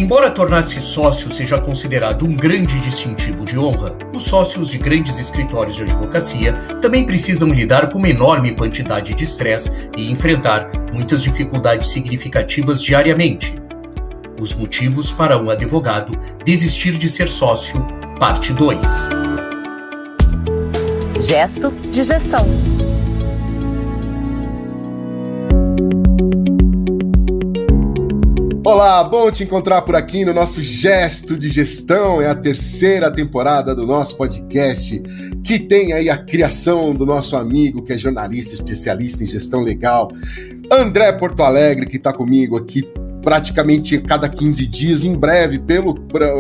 Embora tornar-se sócio seja considerado um grande distintivo de honra, os sócios de grandes escritórios de advocacia também precisam lidar com uma enorme quantidade de estresse e enfrentar muitas dificuldades significativas diariamente. Os motivos para um advogado desistir de ser sócio, parte 2. Gesto de gestão. Olá, bom te encontrar por aqui no nosso Gesto de Gestão. É a 3ª temporada do nosso podcast, que tem aí a criação do nosso amigo, que é jornalista, especialista em gestão legal, André Porto Alegre, que está comigo aqui praticamente a cada 15 dias. Em breve,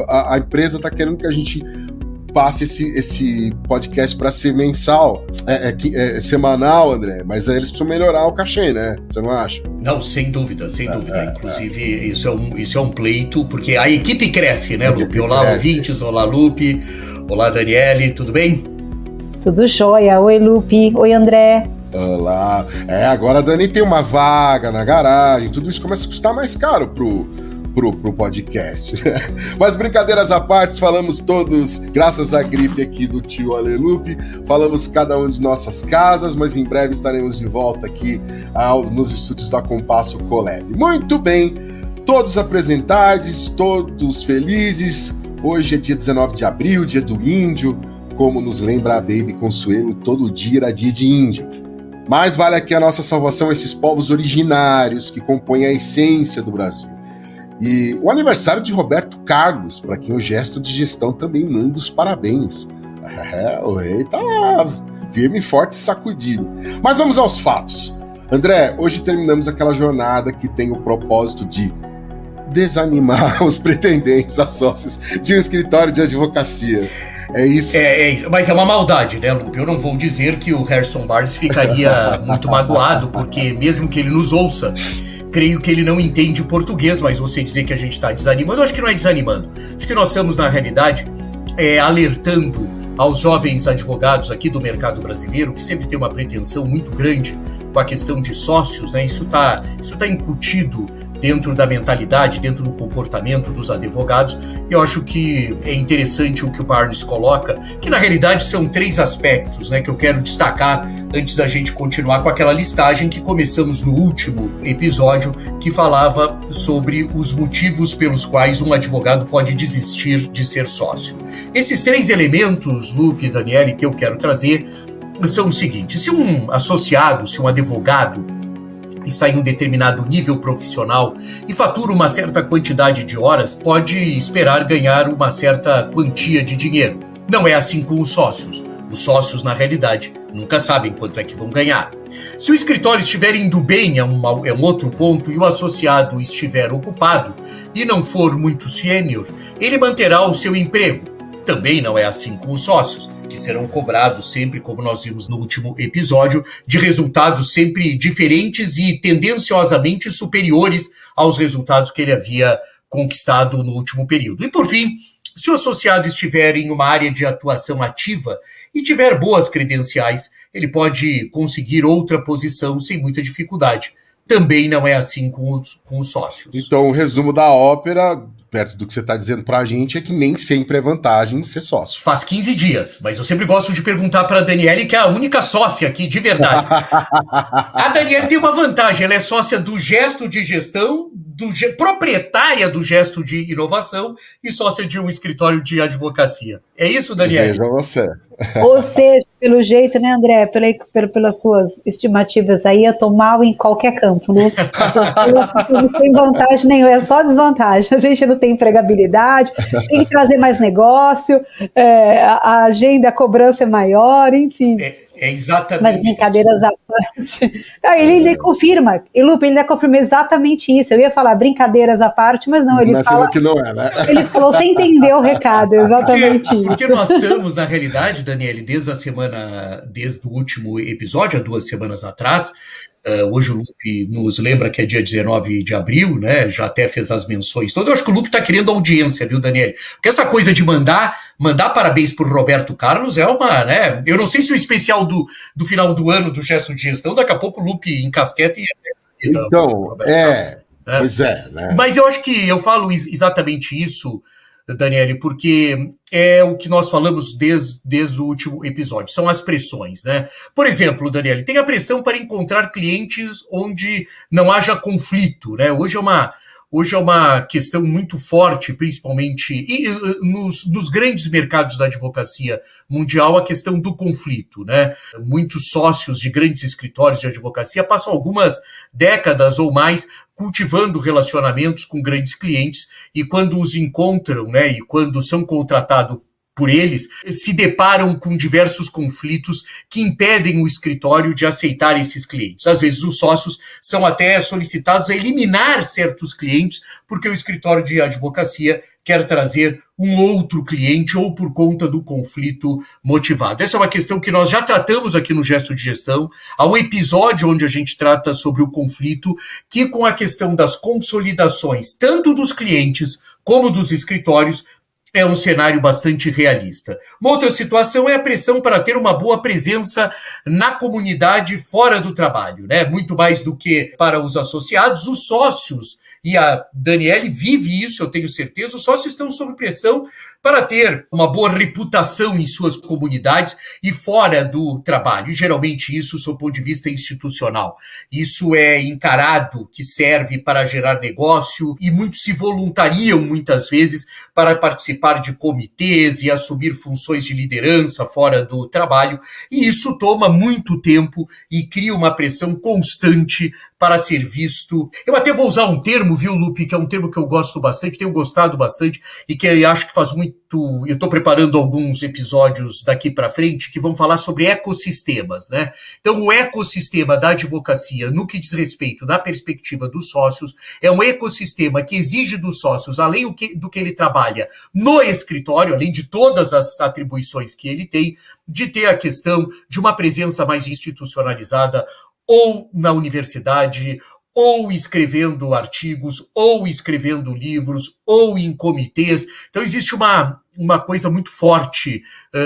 a empresa está querendo que a gente passe esse podcast para ser mensal, semanal, André, mas aí eles precisam melhorar o cachê, né? Você não acha? Não, sem dúvida. Inclusive, isso é um pleito, porque a equipe cresce, né, Lupe? Olá, ouvintes, olá, Lupe, olá, Daniele, tudo bem? Tudo jóia. Oi, Lupe. Oi, André. Olá. Agora a Dani tem uma vaga na garagem, tudo isso começa a custar mais caro pro podcast. Mas brincadeiras à parte, falamos todos, graças à gripe aqui do tio Alelupe, falamos cada um de nossas casas, mas em breve estaremos de volta aqui nos estúdios da Compasso Colab. Muito bem, todos apresentados, todos felizes. Hoje é dia 19 de abril, dia do índio, como nos lembra a Baby Consuelo, todo dia era dia de índio. Mas vale aqui a nossa salvação, esses povos originários que compõem a essência do Brasil. E o aniversário de Roberto Carlos, para quem o Gesto de Gestão também manda os parabéns. O rei tá firme, forte e sacudido. Mas vamos aos fatos. André, hoje terminamos aquela jornada que tem o propósito de desanimar os pretendentes a sócios de um escritório de advocacia. É isso? Mas é uma maldade, né, Lupe? Eu não vou dizer que o Harrison Barnes ficaria muito magoado, porque mesmo que ele nos ouça, creio que ele não entende português, mas você dizer que a gente está desanimando, eu acho que não é desanimando. Acho que nós estamos, na realidade, alertando aos jovens advogados aqui do mercado brasileiro, que sempre tem uma pretensão muito grande com a questão de sócios, né? Isso tá incutido dentro da mentalidade, dentro do comportamento dos advogados, e eu acho que é interessante o que o Barnes coloca, que na realidade são 3 aspectos, né, que eu quero destacar antes da gente continuar com aquela listagem que começamos no último episódio, que falava sobre os motivos pelos quais um advogado pode desistir de ser sócio. Esses 3 elementos, Lupe e Daniele, que eu quero trazer, são o seguinte: se um associado, se um advogado está em um determinado nível profissional e fatura uma certa quantidade de horas, pode esperar ganhar uma certa quantia de dinheiro. Não é assim com os sócios. Os sócios, na realidade, nunca sabem quanto é que vão ganhar. Se o escritório estiver indo bem, é um outro ponto, e o associado estiver ocupado e não for muito sênior, ele manterá o seu emprego. Também não é assim com os sócios, que serão cobrados sempre, como nós vimos no último episódio, de resultados sempre diferentes e tendenciosamente superiores aos resultados que ele havia conquistado no último período. E, por fim, se o associado estiver em uma área de atuação ativa e tiver boas credenciais, ele pode conseguir outra posição sem muita dificuldade. Também não é assim com os sócios. Então, o resumo da ópera, perto do que você está dizendo para a gente, é que nem sempre é vantagem ser sócio. Faz 15 dias, mas eu sempre gosto de perguntar para a Daniele, que é a única sócia aqui, de verdade. A Daniele tem uma vantagem, ela é sócia do Gesto de Gestão, proprietária do Gesto de Inovação e sócia de um escritório de advocacia. É isso, Daniele? Veja você. Ou seja, pelo jeito, né, André, pelas suas estimativas aí, eu tô mal em qualquer campo, né? Não tem vantagem nenhuma, é só desvantagem. A gente não tem empregabilidade, tem que trazer mais negócio, a agenda, a cobrança é maior, enfim. É exatamente. Mas brincadeiras à parte. Ele ainda confirma, e Lupe, ele ainda confirma exatamente isso. Eu ia falar brincadeiras à parte, mas não, ele fala que não é, né? Ele falou sem entender o recado, exatamente isso. Porque nós estamos, na realidade, Daniele, desde o último episódio, há 2 semanas atrás, hoje o Lupe nos lembra que é dia 19 de abril, né? Já até fez as menções todas. Eu acho que o Lupe está querendo audiência, viu, Daniele? Porque essa coisa de mandar parabéns pro Roberto Carlos é uma, né? Eu não sei se o especial do final do ano do Gesto de Gestão, daqui a pouco o Lupe encasqueta e... Então, Né? Pois é, né? Mas eu acho que eu falo exatamente isso, Daniele, porque é o que nós falamos desde o último episódio, são as pressões, né? Por exemplo, Daniele, tem a pressão para encontrar clientes onde não haja conflito, né? Hoje é uma questão muito forte, principalmente nos grandes mercados da advocacia mundial, a questão do conflito, né? Muitos sócios de grandes escritórios de advocacia passam algumas décadas ou mais cultivando relacionamentos com grandes clientes e quando os encontram, né, e quando são contratados por eles, se deparam com diversos conflitos que impedem o escritório de aceitar esses clientes. Às vezes os sócios são até solicitados a eliminar certos clientes porque o escritório de advocacia quer trazer um outro cliente ou por conta do conflito motivado. Essa é uma questão que nós já tratamos aqui no Gesto de Gestão. Há um episódio onde a gente trata sobre o conflito, que com a questão das consolidações, tanto dos clientes como dos escritórios, é um cenário bastante realista. Uma outra situação é a pressão para ter uma boa presença na comunidade fora do trabalho, né? Muito mais do que para os associados, os sócios, e a Daniele vive isso, eu tenho certeza, os sócios estão sob pressão para ter uma boa reputação em suas comunidades e fora do trabalho. E geralmente isso, do ponto de vista institucional. Isso é encarado que serve para gerar negócio e muitos se voluntariam muitas vezes para participar de comitês e assumir funções de liderança fora do trabalho. E isso toma muito tempo e cria uma pressão constante para ser visto. Eu até vou usar um termo, viu, Lupe, que é um termo que eu gosto bastante, tenho gostado bastante e que eu acho que faz muito. Eu estou preparando alguns episódios daqui para frente que vão falar sobre ecossistemas, né? Então, o ecossistema da advocacia, no que diz respeito da perspectiva dos sócios, é um ecossistema que exige dos sócios, além do que ele trabalha no escritório, além de todas as atribuições que ele tem, de ter a questão de uma presença mais institucionalizada ou na universidade, ou escrevendo artigos, ou escrevendo livros, ou em comitês. Então existe uma coisa muito forte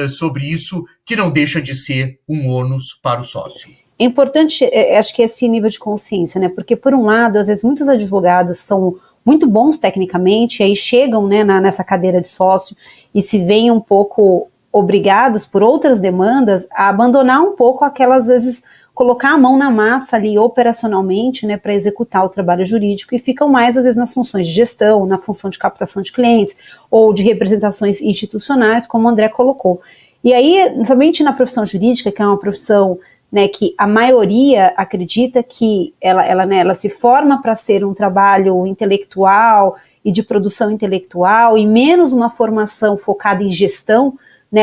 sobre isso, que não deixa de ser um ônus para o sócio. É importante, acho que esse nível de consciência, né? Porque, por um lado, às vezes muitos advogados são muito bons tecnicamente, e aí chegam, né, nessa cadeira de sócio e se veem um pouco obrigados por outras demandas a abandonar um pouco aquelas, às vezes, colocar a mão na massa ali operacionalmente, né, para executar o trabalho jurídico e ficam mais, às vezes, nas funções de gestão, na função de captação de clientes ou de representações institucionais, como o André colocou. E aí, somente na profissão jurídica, que é uma profissão, né, que a maioria acredita que ela se forma para ser um trabalho intelectual e de produção intelectual e menos uma formação focada em gestão, né,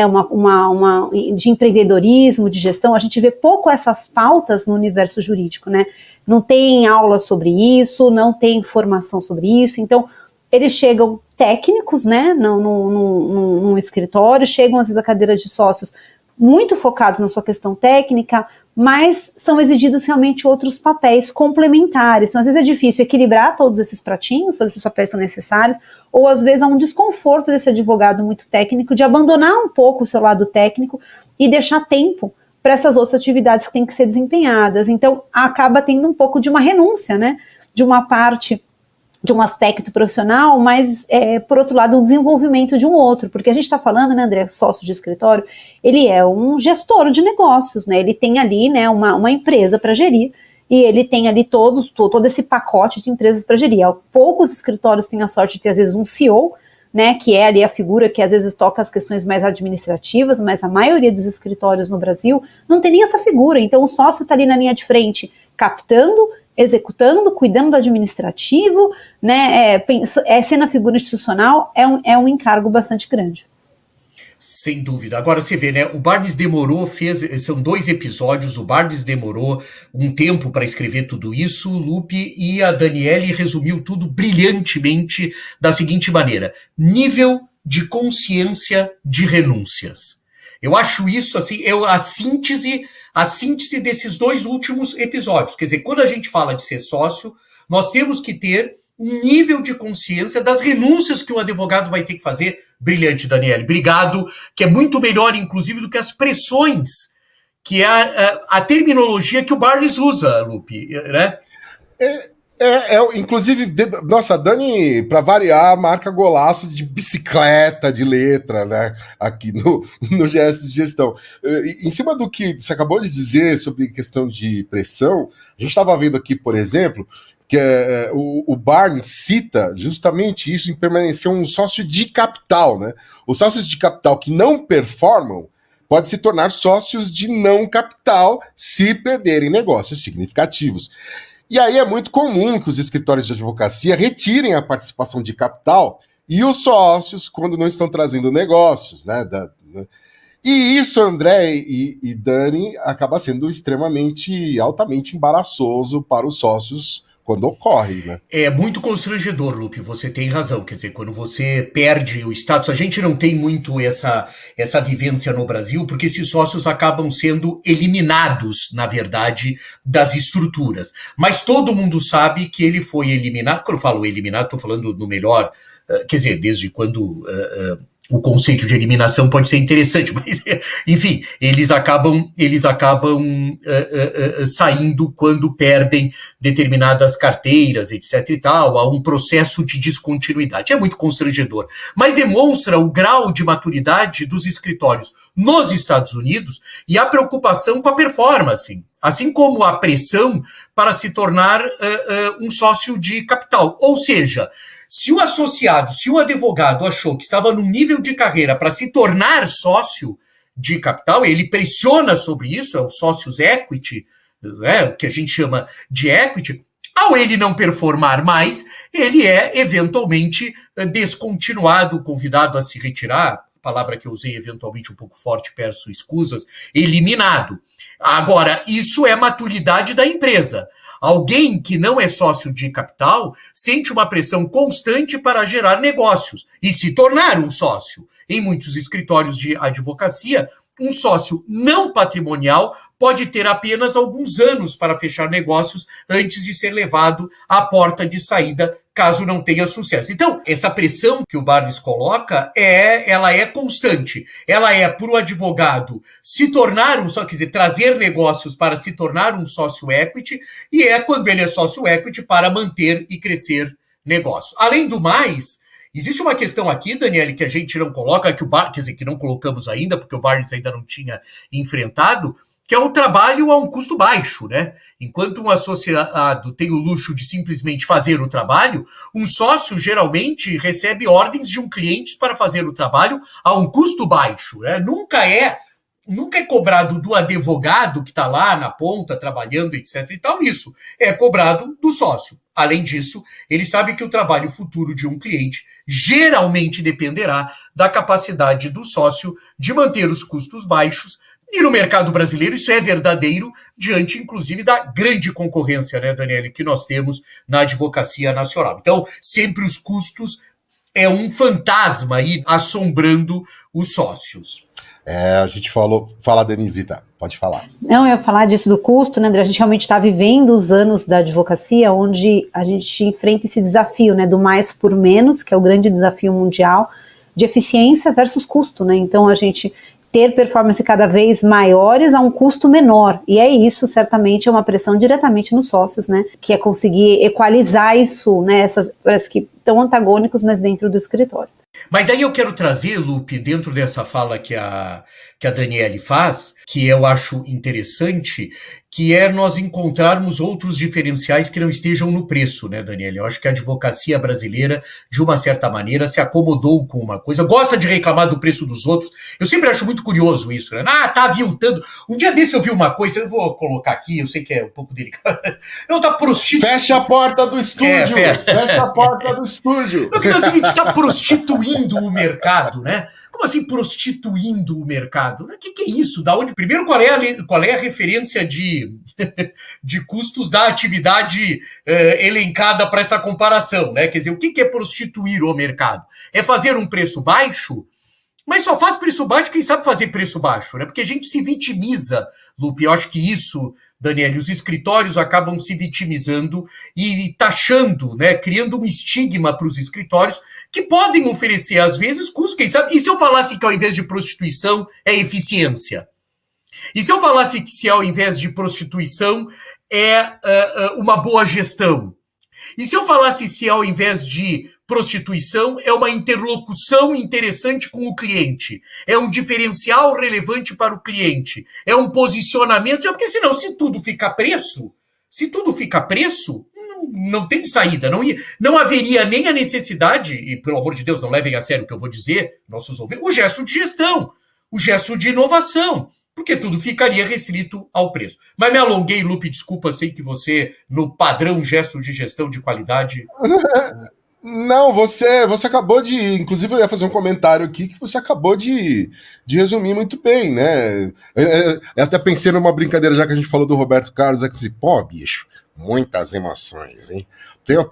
de empreendedorismo, de gestão. A gente vê pouco essas pautas no universo jurídico, né? Não tem aula sobre isso, não tem formação sobre isso, então eles chegam técnicos, né, num escritório, chegam às vezes à cadeira de sócios muito focados na sua questão técnica, mas são exigidos realmente outros papéis complementares. Então, às vezes é difícil equilibrar todos esses pratinhos, todos esses papéis são necessários, ou às vezes há um desconforto desse advogado muito técnico de abandonar um pouco o seu lado técnico e deixar tempo para essas outras atividades que têm que ser desempenhadas. Então, acaba tendo um pouco de uma renúncia, né, de uma parte, de um aspecto profissional, mas, por outro lado, um desenvolvimento de um outro, porque a gente está falando, né, André, sócio de escritório, ele é um gestor de negócios, né, ele tem ali, né, uma empresa para gerir, e ele tem ali todo esse pacote de empresas para gerir. Poucos escritórios têm a sorte de ter, às vezes, um CEO, né, que é ali a figura que, às vezes, toca as questões mais administrativas, mas a maioria dos escritórios no Brasil não tem nem essa figura, então o sócio está ali na linha de frente, captando, executando, cuidando do administrativo, né, sendo a figura institucional, é um encargo bastante grande. Sem dúvida. Agora você vê, né? O Barnes demorou, são 2 episódios, o Barnes demorou um tempo para escrever tudo isso, Lupe, e a Daniele resumiu tudo brilhantemente da seguinte maneira: nível de consciência de renúncias. Eu acho isso assim, a síntese desses 2 últimos episódios. Quer dizer, quando a gente fala de ser sócio, nós temos que ter um nível de consciência das renúncias que o advogado vai ter que fazer. Brilhante, Daniele. Obrigado, que é muito melhor, inclusive, do que as pressões, que é a terminologia que o Barnes usa, Lupe, né? Inclusive, nossa, Dani, para variar, marca golaço de bicicleta de letra, né? Aqui no GS de Gestão. Em cima do que você acabou de dizer sobre questão de pressão, a gente estava vendo aqui, por exemplo, que o Barnes cita justamente isso em permanecer um sócio de capital, né? Os sócios de capital que não performam podem se tornar sócios de não capital se perderem negócios significativos. E aí é muito comum que os escritórios de advocacia retirem a participação de capital e os sócios quando não estão trazendo negócios, né? E isso, André e Dani, acaba sendo altamente embaraçoso para os sócios quando ocorre, né? É muito constrangedor, Lupe, você tem razão. Quer dizer, quando você perde o status, a gente não tem muito essa vivência no Brasil, porque esses sócios acabam sendo eliminados, na verdade, das estruturas. Mas todo mundo sabe que ele foi eliminado. Quando eu falo eliminado, estou falando no melhor, quer dizer, desde quando... o conceito de eliminação pode ser interessante, mas, enfim, eles acabam saindo quando perdem determinadas carteiras, etc e tal, há um processo de descontinuidade. É muito constrangedor, mas demonstra o grau de maturidade dos escritórios nos Estados Unidos e a preocupação com a performance, assim como a pressão para se tornar um sócio de capital. Ou seja, se o associado, se o advogado achou que estava num nível de carreira para se tornar sócio de capital, ele pressiona sobre isso, é o sócios equity, né, o que a gente chama de equity. Ao ele não performar mais, ele é eventualmente descontinuado, convidado a se retirar, palavra que eu usei eventualmente um pouco forte, peço escusas, eliminado. Agora, isso é maturidade da empresa. Alguém que não é sócio de capital sente uma pressão constante para gerar negócios e se tornar um sócio. Em muitos escritórios de advocacia, um sócio não patrimonial pode ter apenas alguns anos para fechar negócios antes de ser levado à porta de saída, caso não tenha sucesso. Então, essa pressão que o Barnes coloca, ela é constante. Ela é para o advogado se tornar um sócio, quer dizer, trazer negócios para se tornar um sócio equity, e é quando ele é sócio equity para manter e crescer negócio. Além do mais, existe uma questão aqui, Daniele, que a gente não coloca, que não colocamos ainda, porque o Barnes ainda não tinha enfrentado, que é um trabalho a um custo baixo, né? Enquanto um associado tem o luxo de simplesmente fazer o trabalho, um sócio geralmente recebe ordens de um cliente para fazer o trabalho a um custo baixo, né? Nunca é cobrado do advogado que está lá na ponta trabalhando, etc. e tal, isso é cobrado do sócio. Além disso, ele sabe que o trabalho futuro de um cliente geralmente dependerá da capacidade do sócio de manter os custos baixos. E no mercado brasileiro isso é verdadeiro, diante, inclusive, da grande concorrência, né, Daniele, que nós temos na advocacia nacional. Então, sempre os custos é um fantasma aí assombrando os sócios. A gente fala, Denisita, pode falar. Não, eu ia falar disso do custo, né, André? A gente realmente está vivendo os anos da advocacia onde a gente enfrenta esse desafio, né, do mais por menos, que é o grande desafio mundial, de eficiência versus custo, né? Então, a gente ter performance cada vez maiores a um custo menor. E é isso, certamente, é uma pressão diretamente nos sócios, né? Que é conseguir equalizar isso, né? Parece que estão antagônicos, mas dentro do escritório. Mas aí eu quero trazer, Lupe, dentro dessa fala que a Daniele faz, que eu acho interessante, que é nós encontrarmos outros diferenciais que não estejam no preço, né, Daniele? Eu acho que a advocacia brasileira, de uma certa maneira, se acomodou com uma coisa, gosta de reclamar do preço dos outros. Eu sempre acho muito curioso isso, né? Tá aviltando. Um dia desse eu vi uma coisa, eu vou colocar aqui, eu sei que é um pouco delicado. Não, tá prostituindo. Fecha a porta do estúdio! Fecha a porta do estúdio! Eu queria o seguinte, tá prostituindo o mercado, né? Como assim prostituindo o mercado? O que é isso? Da onde? Primeiro, qual é a referência de custos da atividade elencada para essa comparação, né? Quer dizer, o que é prostituir o mercado? É fazer um preço baixo? Mas só faz preço baixo quem sabe fazer preço baixo, né? Porque a gente se vitimiza, Lupe. Eu acho que isso, Daniele, os escritórios acabam se vitimizando e taxando, né? Criando um estigma para os escritórios que podem oferecer, às vezes, custo, quem sabe. E se eu falasse que ao invés de prostituição é eficiência? E se eu falasse que se ao invés de prostituição é uma boa gestão? E se eu falasse se ao invés de prostituição é uma interlocução interessante com o cliente, é um diferencial relevante para o cliente, é um posicionamento, porque senão se tudo fica preço, não tem saída, não haveria nem a necessidade, e pelo amor de Deus, não levem a sério o que eu vou dizer, nossos ouvintes, o gesto de gestão, o gesto de inovação, porque tudo ficaria restrito ao preço. Mas me alonguei, Lupe, desculpa, sei que você, no padrão gesto de gestão de qualidade... Não, você acabou de... Inclusive, eu ia fazer um comentário aqui que você acabou de resumir muito bem, né? Eu até pensei numa brincadeira, já que a gente falou do Roberto Carlos, é que assim, pô, bicho, muitas emoções, hein? Eu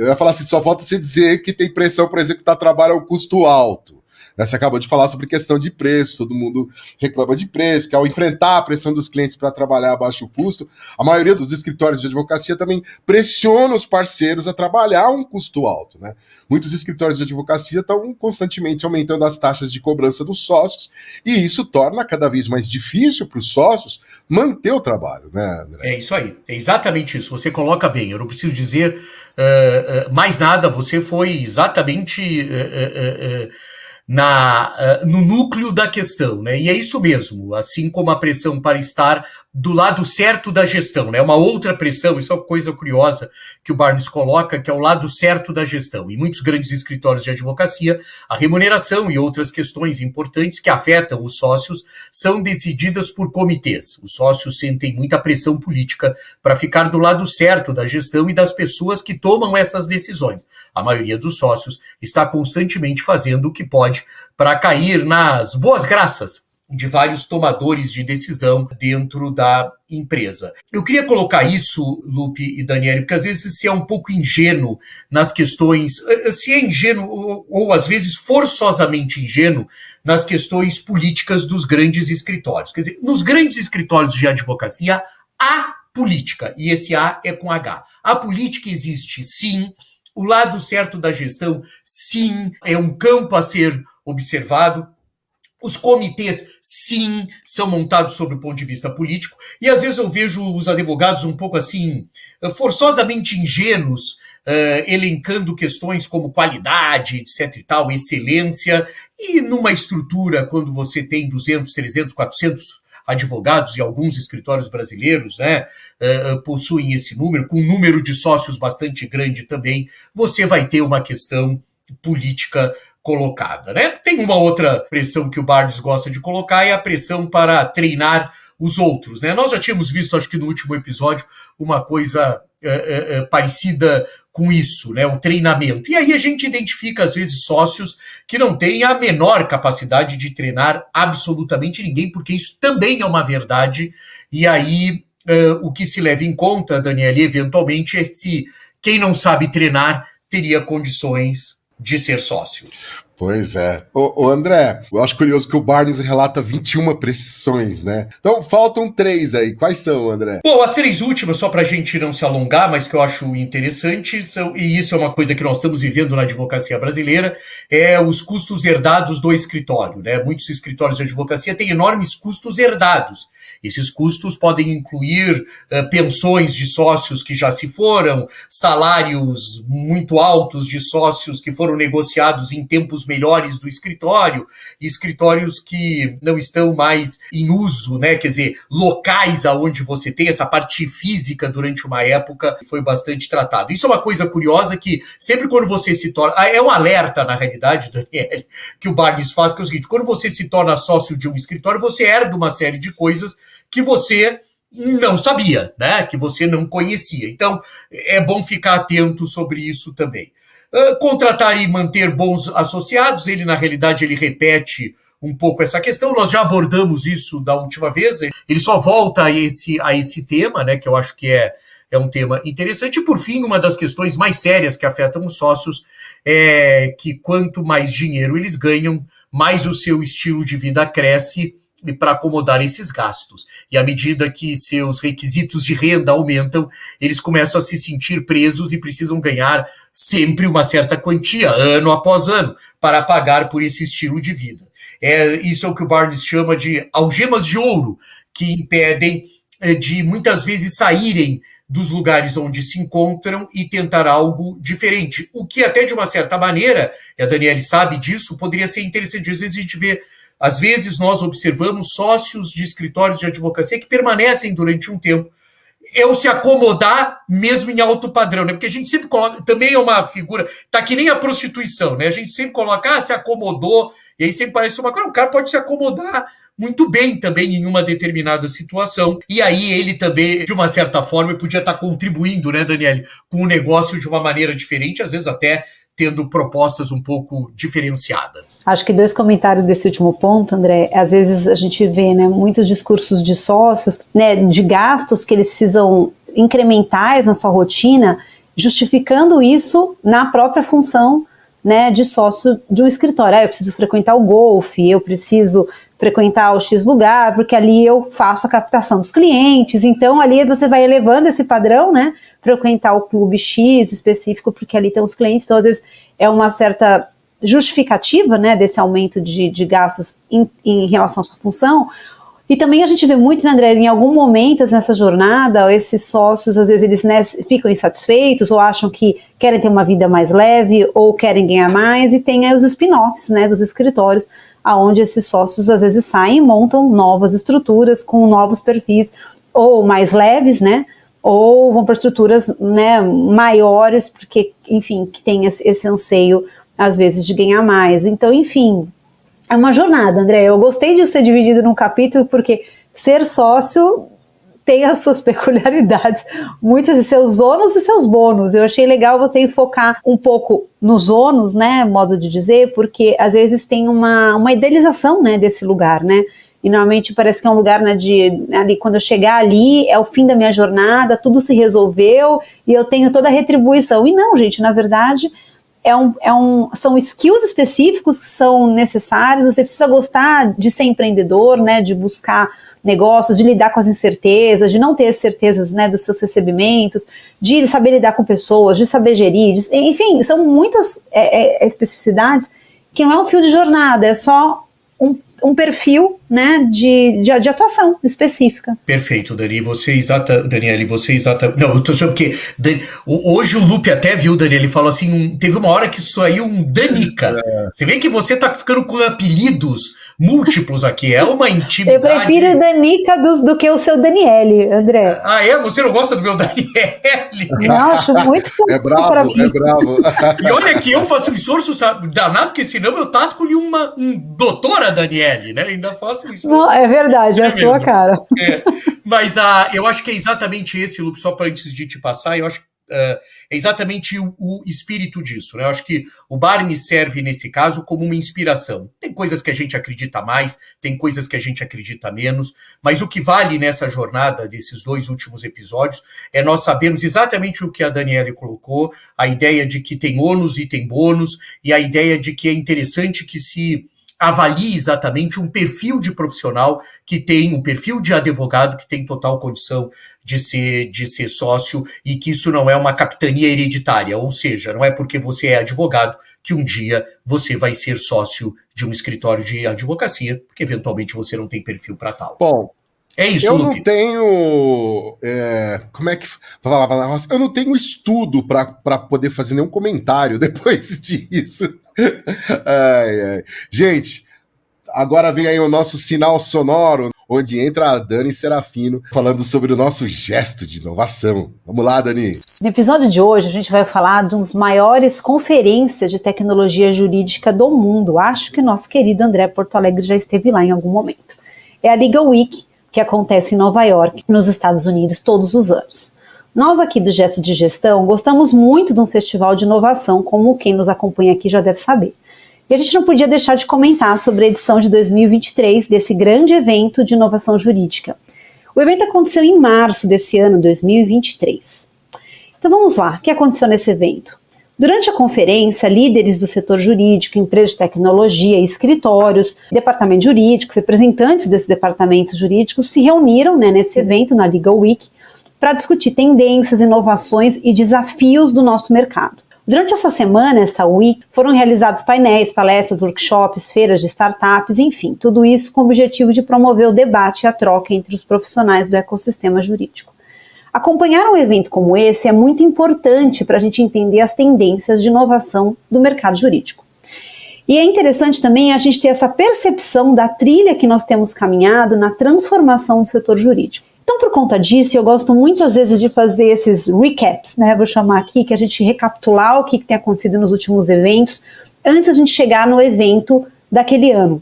ia falar assim, só falta você dizer que tem pressão para executar trabalho ao custo alto. Você acabou de falar sobre questão de preço, todo mundo reclama de preço, que ao enfrentar a pressão dos clientes para trabalhar a baixo custo, a maioria dos escritórios de advocacia também pressiona os parceiros a trabalhar um custo alto, né? Muitos escritórios de advocacia estão constantemente aumentando as taxas de cobrança dos sócios, e isso torna cada vez mais difícil para os sócios manter o trabalho, né, André? É isso aí, é exatamente isso, você coloca bem, eu não preciso dizer mais nada, você foi exatamente... no núcleo da questão, né? E é isso mesmo, assim como a pressão para estar do lado certo da gestão, né? Uma outra pressão, isso é uma coisa curiosa que o Barnes coloca, que é o lado certo da gestão. Em muitos grandes escritórios de advocacia, a remuneração e outras questões importantes que afetam os sócios são decididas por comitês. Os sócios sentem muita pressão política para ficar do lado certo da gestão e das pessoas que tomam essas decisões. A maioria dos sócios está constantemente fazendo o que pode para cair nas boas graças de vários tomadores de decisão dentro da empresa. Eu queria colocar isso, Lupe e Daniele, porque às vezes se é um pouco ingênuo nas questões, se é ingênuo ou às vezes forçosamente ingênuo nas questões políticas dos grandes escritórios. Quer dizer, nos grandes escritórios de advocacia há política, e esse A é com H. A política existe, sim. O lado certo da gestão, sim, é um campo a ser observado. Os comitês, sim, são montados sob o ponto de vista político, e às vezes eu vejo os advogados um pouco assim, forçosamente ingênuos, elencando questões como qualidade, etc e tal, excelência, e numa estrutura, quando você tem 200, 300, 400 advogados, e alguns escritórios brasileiros, né, possuem esse número, com um número de sócios bastante grande também, você vai ter uma questão política colocada, né? Tem uma outra pressão que o Barnes gosta de colocar, é a pressão para treinar os outros, né? Nós já tínhamos visto, acho que no último episódio, uma coisa parecida com isso, né? O treinamento. E aí a gente identifica, às vezes, sócios que não têm a menor capacidade de treinar absolutamente ninguém, porque isso também é uma verdade. E aí o que se leva em conta, Daniele, eventualmente, é se quem não sabe treinar teria condições de ser sócio. Pois é. Ô André, eu acho curioso que o Barnes relata 21 pressões, né? Então faltam 3 aí. Quais são, André? Bom, as 3 últimas, só para a gente não se alongar, mas que eu acho interessante, e isso é uma coisa que nós estamos vivendo na advocacia brasileira, é os custos herdados do escritório, né? Muitos escritórios de advocacia têm enormes custos herdados. Esses custos podem incluir pensões de sócios que já se foram, salários muito altos de sócios que foram negociados em tempos melhores do escritório, e escritórios que não estão mais em uso, né? Quer dizer, locais aonde você tem essa parte física durante uma época foi bastante tratado. Isso é uma coisa curiosa que sempre quando você se torna... É um alerta, na realidade, Daniele, que o Barnes faz, que é o seguinte: quando você se torna sócio de um escritório, você herda uma série de coisas que você não sabia, né? Que você não conhecia. Então, é bom ficar atento sobre isso também. Contratar e manter bons associados, ele na realidade ele repete um pouco essa questão, nós já abordamos isso da última vez, ele só volta a esse tema, né, que eu acho que é um tema interessante. E por fim, uma das questões mais sérias que afetam os sócios é que quanto mais dinheiro eles ganham, mais o seu estilo de vida cresce para acomodar esses gastos. E à medida que seus requisitos de renda aumentam, eles começam a se sentir presos e precisam ganhar sempre uma certa quantia, ano após ano, para pagar por esse estilo de vida. Isso é o que o Barnes chama de algemas de ouro, que impedem de muitas vezes saírem dos lugares onde se encontram e tentar algo diferente. O que até de uma certa maneira, e a Daniele sabe disso, poderia ser interessante. Às vezes a gente vê, às vezes nós observamos sócios de escritórios de advocacia que permanecem durante um tempo. É se acomodar mesmo em alto padrão, né? Porque a gente sempre coloca, também é uma figura, tá que nem a prostituição, né? A gente sempre coloca, se acomodou, e aí sempre parece uma coisa, o cara pode se acomodar muito bem também em uma determinada situação. E aí ele também, de uma certa forma, podia estar contribuindo, né, Daniele, com o negócio de uma maneira diferente, às vezes até tendo propostas um pouco diferenciadas. Acho que 2 comentários desse último ponto, André. Às vezes a gente vê, né, muitos discursos de sócios, né, de gastos que eles precisam incrementais na sua rotina, justificando isso na própria função, né, de sócio de um escritório. Eu preciso frequentar o golfe, eu preciso frequentar o X lugar, porque ali eu faço a captação dos clientes, então ali você vai elevando esse padrão, né, frequentar o clube X específico, porque ali tem os clientes, então às vezes é uma certa justificativa, né, desse aumento de gastos em relação à sua função. E também a gente vê muito, né, André, em algum momento nessa jornada, esses sócios, às vezes eles, né, ficam insatisfeitos ou acham que querem ter uma vida mais leve ou querem ganhar mais, e tem aí os spin-offs, né, dos escritórios, aonde esses sócios às vezes saem e montam novas estruturas com novos perfis, ou mais leves, né, ou vão para estruturas, né, maiores, porque, enfim, que tem esse anseio, às vezes, de ganhar mais. Então, enfim, é uma jornada, André. Eu gostei de ser dividido num capítulo, porque ser sócio tem as suas peculiaridades, muitos de seus ônus e seus bônus. Eu achei legal você enfocar um pouco nos ônus, né, modo de dizer, porque às vezes tem uma idealização, né, desse lugar, né, e normalmente parece que é um lugar, né, ali, quando eu chegar ali, é o fim da minha jornada, tudo se resolveu e eu tenho toda a retribuição. E não, gente, na verdade, são skills específicos que são necessários. Você precisa gostar de ser empreendedor, né, de buscar negócios, de lidar com as incertezas, de não ter as certezas, né, dos seus recebimentos, de saber lidar com pessoas, de saber gerir, enfim, são muitas especificidades que não é um fio de jornada, é só um perfil, né, de atuação específica. Perfeito, Daniele, Daniele, não, eu tô achando que hoje o Lupe até viu, Daniele, falou assim, teve uma hora que saiu um Danica. Você vê que você tá ficando com apelidos múltiplos aqui, é uma intimidade. Eu prefiro o Danica do que o seu Daniele, André. Ah, é? Você não gosta do meu Daniele? Não, acho muito É bravo. E olha que eu faço um esforço danado, porque senão eu tasco-lhe doutora Daniele, né? Ainda faço isso. Não, é verdade, é a sua cara. Mas eu acho que é exatamente esse, Lupe, só para antes de te passar, eu acho que é exatamente o espírito disso, né? Eu acho que o Barney serve, nesse caso, como uma inspiração. Tem coisas que a gente acredita mais, tem coisas que a gente acredita menos, mas o que vale nessa jornada desses 2 últimos episódios é nós sabermos exatamente o que a Daniele colocou, a ideia de que tem ônus e tem bônus, e a ideia de que é interessante que se avalie exatamente um perfil de profissional que tem, um perfil de advogado que tem total condição de ser sócio, e que isso não é uma capitania hereditária, ou seja, não é porque você é advogado que um dia você vai ser sócio de um escritório de advocacia, porque eventualmente você não tem perfil para tal. Bom, é isso, eu Lupe. não tenho. Como é que. Eu não tenho estudo para poder fazer nenhum comentário depois disso. Gente, agora vem aí o nosso sinal sonoro, onde entra a Dani Serafino falando sobre o nosso gesto de inovação. Vamos lá, Dani. No episódio de hoje a gente vai falar de uns maiores conferências de tecnologia jurídica do mundo. Acho que o nosso querido André Porto Alegre já esteve lá em algum momento. É a Legal Week, que acontece em Nova York, nos Estados Unidos, todos os anos. Nós aqui do Gesto de Gestão gostamos muito de um festival de inovação, como quem nos acompanha aqui já deve saber. E a gente não podia deixar de comentar sobre a edição de 2023 desse grande evento de inovação jurídica. O evento aconteceu em março desse ano, 2023. Então vamos lá, o que aconteceu nesse evento? Durante a conferência, líderes do setor jurídico, empresas de tecnologia, escritórios, departamentos jurídicos, representantes desses departamentos jurídicos se reuniram, né, nesse evento, na Legal Week, para discutir tendências, inovações e desafios do nosso mercado. Durante essa semana, essa Week, foram realizados painéis, palestras, workshops, feiras de startups, enfim, tudo isso com o objetivo de promover o debate e a troca entre os profissionais do ecossistema jurídico. Acompanhar um evento como esse é muito importante para a gente entender as tendências de inovação do mercado jurídico. E é interessante também a gente ter essa percepção da trilha que nós temos caminhado na transformação do setor jurídico. Então, por conta disso, eu gosto muito às vezes de fazer esses recaps, né? Vou chamar aqui, que a gente recapitular o que tem acontecido nos últimos eventos, antes a gente chegar no evento daquele ano,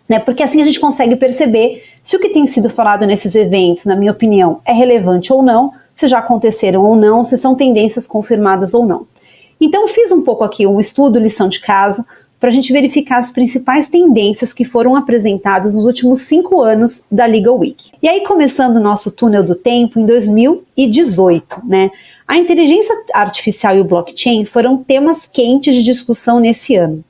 né? Porque assim a gente consegue perceber se o que tem sido falado nesses eventos, na minha opinião, é relevante ou não, se já aconteceram ou não, se são tendências confirmadas ou não. Então, fiz um pouco aqui um estudo, lição de casa, para a gente verificar as principais tendências que foram apresentadas nos últimos 5 anos da Legal Week. E aí, começando o nosso túnel do tempo, em 2018, né? A inteligência artificial e o blockchain foram temas quentes de discussão nesse ano.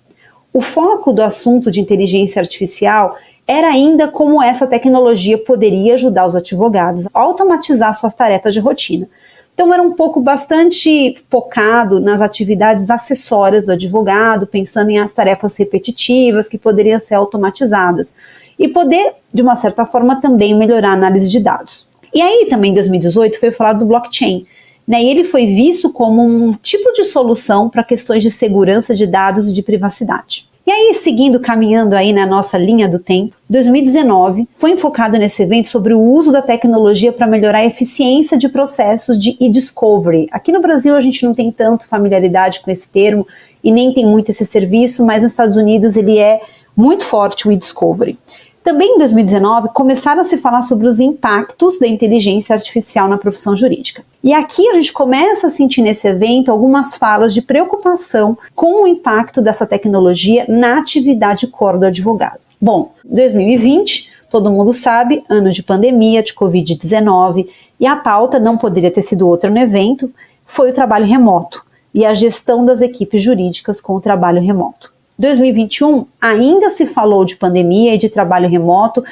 O foco do assunto de inteligência artificial era ainda como essa tecnologia poderia ajudar os advogados a automatizar suas tarefas de rotina. Então era um pouco bastante focado nas atividades acessórias do advogado, pensando em as tarefas repetitivas que poderiam ser automatizadas e poder, de uma certa forma, também melhorar a análise de dados. E aí também em 2018 foi falado do blockchain, né? E ele foi visto como um tipo de solução para questões de segurança de dados e de privacidade. E aí, seguindo, caminhando aí na nossa linha do tempo, 2019 foi enfocado nesse evento sobre o uso da tecnologia para melhorar a eficiência de processos de e-discovery. Aqui no Brasil a gente não tem tanto familiaridade com esse termo e nem tem muito esse serviço, mas nos Estados Unidos ele é muito forte, o e-discovery. Também em 2019 começaram a se falar sobre os impactos da inteligência artificial na profissão jurídica. E aqui a gente começa a sentir nesse evento algumas falas de preocupação com o impacto dessa tecnologia na atividade core do advogado. Bom, 2020, todo mundo sabe, ano de pandemia, de Covid-19, e a pauta não poderia ter sido outra no evento, foi o trabalho remoto e a gestão das equipes jurídicas com o trabalho remoto. 2021 ainda se falou de pandemia e de trabalho remoto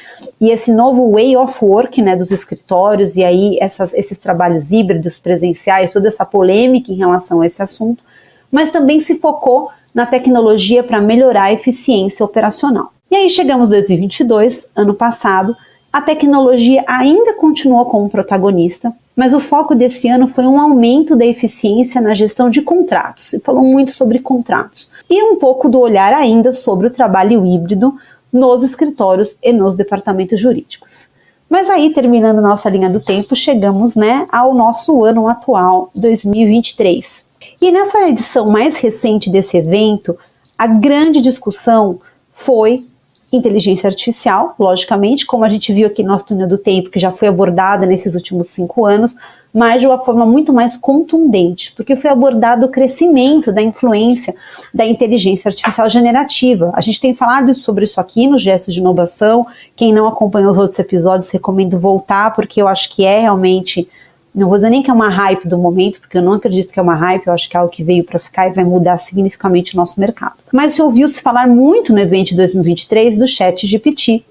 e esse novo way of work, né, dos escritórios e aí esses trabalhos híbridos, presenciais, toda essa polêmica em relação a esse assunto, mas também se focou na tecnologia para melhorar a eficiência operacional. E aí chegamos em 2022, ano passado, a tecnologia ainda continuou como protagonista, mas o foco desse ano foi um aumento da eficiência na gestão de contratos. Se falou muito sobre contratos. E um pouco do olhar ainda sobre o trabalho híbrido nos escritórios e nos departamentos jurídicos. Mas aí, terminando nossa linha do tempo, chegamos, né, ao nosso ano atual, 2023. E nessa edição mais recente desse evento, a grande discussão foi inteligência artificial, logicamente, como a gente viu aqui no nosso túnel do tempo, que já foi abordada nesses últimos 5 anos, mas de uma forma muito mais contundente, porque foi abordado o crescimento da influência da inteligência artificial generativa. A gente tem falado sobre isso aqui no Gestos de Inovação. Quem não acompanhou os outros episódios, recomendo voltar, porque eu acho que é realmente, não vou dizer nem que é uma hype do momento, porque eu não acredito que é uma hype, eu acho que é algo que veio para ficar e vai mudar significativamente o nosso mercado. Mas se ouviu-se falar muito no evento de 2023 do ChatGPT,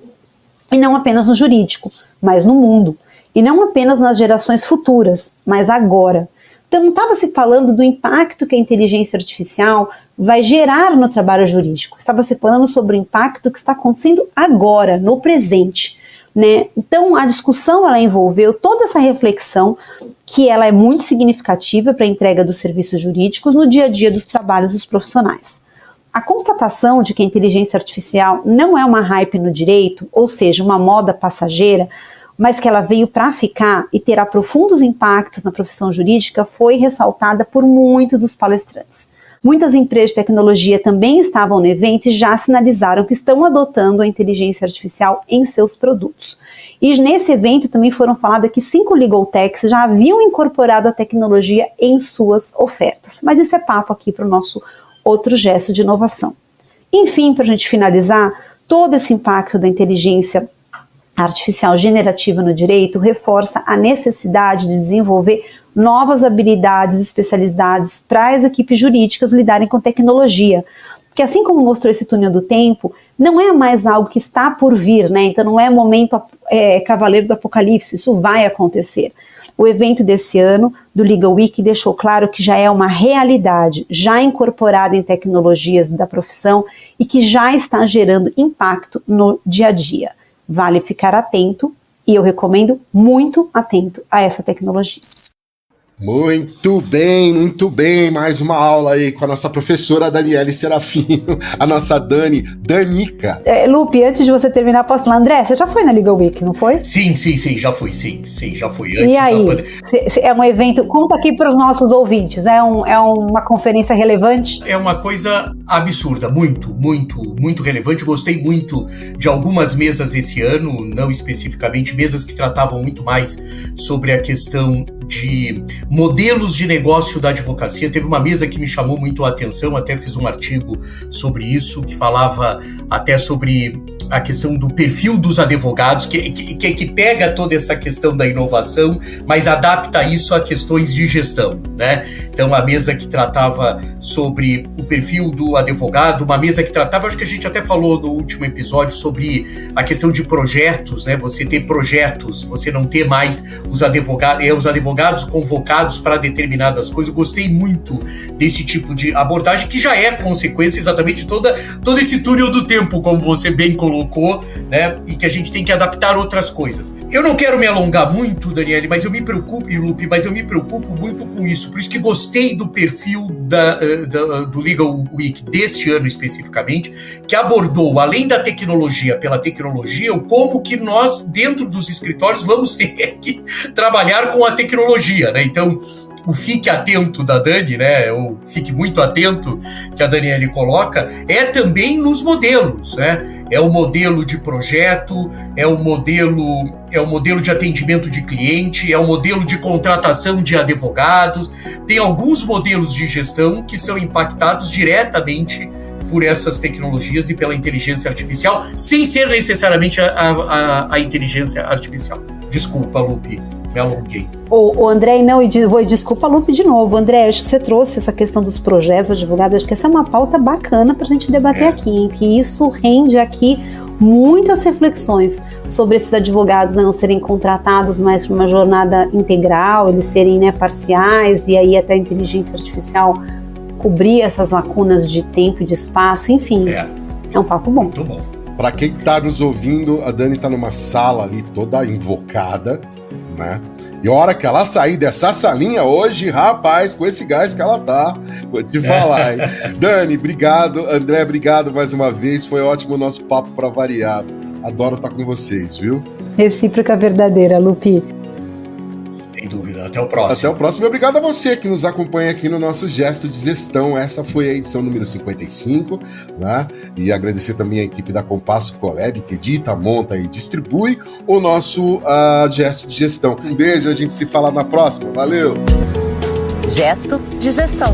e não apenas no jurídico, mas no mundo. E não apenas nas gerações futuras, mas agora. Então estava se falando do impacto que a inteligência artificial vai gerar no trabalho jurídico. Estava se falando sobre o impacto que está acontecendo agora, no presente. Né? Então a discussão ela envolveu toda essa reflexão que ela é muito significativa para a entrega dos serviços jurídicos no dia a dia dos trabalhos dos profissionais. A constatação de que a inteligência artificial não é uma hype no direito, ou seja, uma moda passageira, mas que ela veio para ficar e terá profundos impactos na profissão jurídica, foi ressaltada por muitos dos palestrantes. Muitas empresas de tecnologia também estavam no evento e já sinalizaram que estão adotando a inteligência artificial em seus produtos. E nesse evento também foram faladas que 5 legal techs já haviam incorporado a tecnologia em suas ofertas. Mas isso é papo aqui para o nosso outro gesto de inovação. Enfim, para a gente finalizar, todo esse impacto da inteligência artificial generativa no direito reforça a necessidade de desenvolver novas habilidades e especialidades para as equipes jurídicas lidarem com tecnologia. Porque assim como mostrou esse túnel do tempo, não é mais algo que está por vir, né? Então não é momento cavaleiro do apocalipse, isso vai acontecer. O evento desse ano, do Legal Week, deixou claro que já é uma realidade, já incorporada em tecnologias da profissão e que já está gerando impacto no dia a dia. Vale ficar atento E eu recomendo muito atento a essa tecnologia. Muito bem. Mais uma aula aí com a nossa professora Daniele Serafino, a nossa Danica. Lupe, antes de você terminar, posso falar, André, você já foi na Legal Week, não foi? Sim, já fui. Já fui. E aí, é um evento, conta aqui para os nossos ouvintes, é uma conferência relevante? É uma coisa absurda, muito relevante. Gostei muito de algumas mesas esse ano, não especificamente, mesas que tratavam muito mais sobre a questão de modelos de negócio da advocacia. Teve uma mesa que me chamou muito a atenção, até fiz um artigo sobre isso, que falava até sobre a questão do perfil dos advogados, que pega toda essa questão da inovação, mas adapta isso a questões de gestão, né? Então, a mesa que tratava sobre o perfil do advogado, uma mesa que tratava, acho que a gente até falou no último episódio, sobre a questão de projetos, né? Você ter projetos, você não ter mais os advogados convocados para determinadas coisas. Eu gostei muito desse tipo de abordagem, que já é consequência exatamente de todo esse túnel do tempo, como você bem colocou, né? E que a gente tem que adaptar outras coisas. Eu não quero me alongar muito, Daniele, mas eu me preocupo, e Lupe, mas eu me preocupo muito com isso. Por isso que gostei do perfil do Legal Week deste ano especificamente, que abordou, além da tecnologia pela tecnologia, o como que nós, dentro dos escritórios, vamos ter que trabalhar com a tecnologia, né? Então, o fique atento da Dani, né, ou fique muito atento que a Daniele coloca, é também nos modelos, né? É o modelo de projeto, é o modelo de atendimento de cliente, é o modelo de contratação de advogados. Tem alguns modelos de gestão que são impactados diretamente por essas tecnologias e pela inteligência artificial, sem ser necessariamente a inteligência artificial. Desculpa, Lupe, me alonguei. O André, não, desculpa, Lupe, de novo. André, acho que você trouxe essa questão dos projetos advogados, acho que essa é uma pauta bacana para a gente debater aqui, hein? Que isso rende aqui muitas reflexões sobre esses advogados não serem contratados mais para uma jornada integral, eles serem, né, parciais, e aí até a inteligência artificial cobrir essas lacunas de tempo e de espaço, enfim. É um papo bom. Muito bom. Para quem tá nos ouvindo, a Dani tá numa sala ali toda invocada, né? E a hora que ela sair dessa salinha hoje, rapaz, com esse gás que ela tá, vou te falar, hein? Dani, obrigado. André, obrigado mais uma vez. Foi ótimo o nosso papo para variar. Adoro estar com vocês, viu? Recíproca verdadeira, Lupi. Sem dúvida. Até o próximo. Até o próximo. E obrigado a você que nos acompanha aqui no nosso Gesto de Gestão. Essa foi a edição número 55, né? E agradecer também a equipe da Compasso Colab, que edita, monta e distribui o nosso Gesto de Gestão. Um beijo, a gente se fala na próxima. Valeu! Gesto de Gestão.